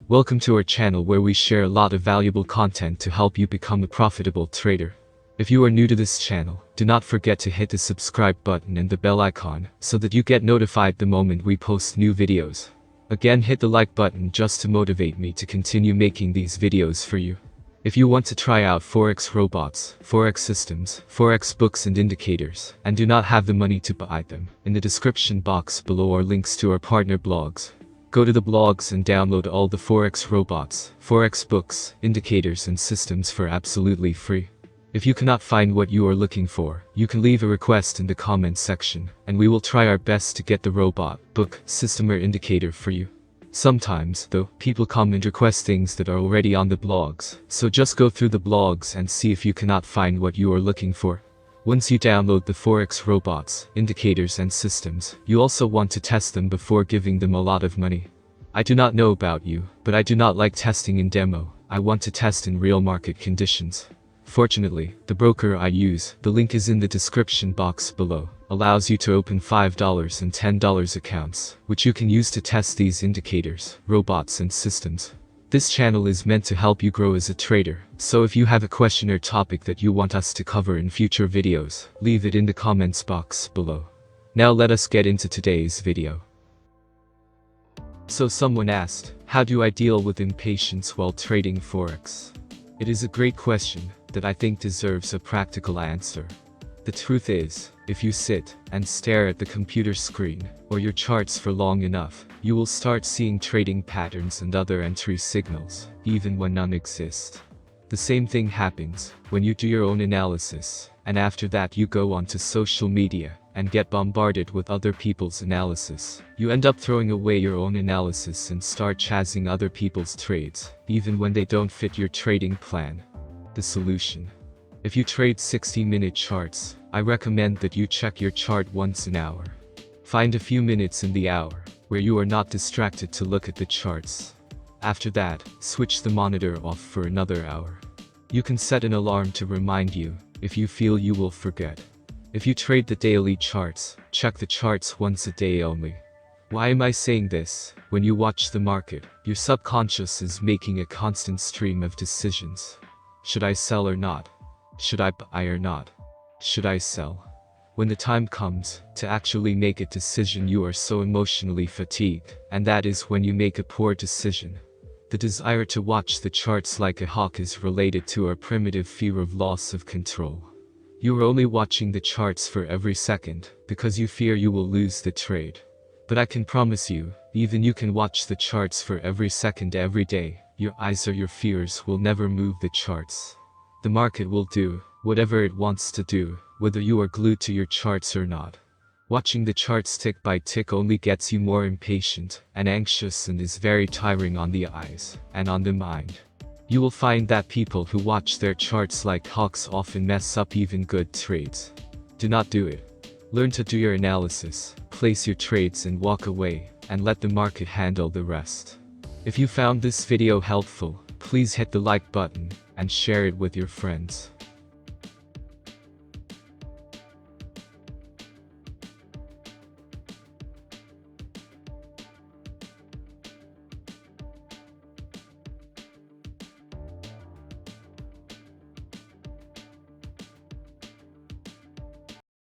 Welcome to our channel where we share a lot of valuable content to help you become a profitable trader. If you are new to this channel, do not forget to hit the subscribe button and the bell icon so that you get notified the moment we post new videos. Again, hit the like button just to motivate me to continue making these videos for you. If you want to try out Forex robots, Forex systems, Forex books and indicators, and do not have the money to buy them, in the description box below are links to our partner blogs. Go to the blogs and download all the Forex robots, Forex books, indicators and systems for absolutely free. If you cannot find what you are looking for, you can leave a request in the comments section, and we will try our best to get the robot, book, system or indicator for you. Sometimes, though, people come and request things that are already on the blogs, so just go through the blogs and see if you cannot find what you are looking for. Once you download the Forex robots, indicators and systems, you also want to test them before giving them a lot of money. I do not know about you, but I do not like testing in demo. I want to test in real market conditions. Fortunately, the broker I use, the link is in the description box below, allows you to open $5 and $10 accounts, which you can use to test these indicators, robots and systems. This channel is meant to help you grow as a trader, so if you have a question or topic that you want us to cover in future videos, leave it in the comments box below. Now let us get into today's video. So someone asked, how do I deal with impatience while trading Forex? It is a great question that I think deserves a practical answer. The truth is, if you sit and stare at the computer screen or your charts for long enough, you will start seeing trading patterns and other entry signals, even when none exist. The same thing happens when you do your own analysis, and after that you go onto social media and get bombarded with other people's analysis. You end up throwing away your own analysis and start chasing other people's trades, even when they don't fit your trading plan. The solution. If you trade 60-minute charts, I recommend that you check your chart once an hour. Find a few minutes in the hour where you are not distracted to look at the charts. After that, switch the monitor off for another hour. You can set an alarm to remind you if you feel you will forget. If you trade the daily charts, check the charts once a day only. Why am I saying this? When you watch the market, your subconscious is making a constant stream of decisions. Should I sell or not? Should I buy or not? Should I sell? When the time comes to actually make a decision, you are so emotionally fatigued, and that is when you make a poor decision. The desire to watch the charts like a hawk is related to our primitive fear of loss of control. You are only watching the charts for every second because you fear you will lose the trade. But I can promise you, even you can watch the charts for every second every day, your eyes or your fears will never move the charts. The market will do whatever it wants to do, whether you are glued to your charts or not. Watching the charts tick by tick only gets you more impatient and anxious and is very tiring on the eyes and on the mind. You will find that people who watch their charts like hawks often mess up even good trades. Do not do it. Learn to do your analysis, place your trades and walk away, and let the market handle the rest. If you found this video helpful, please hit the like button and share it with your friends.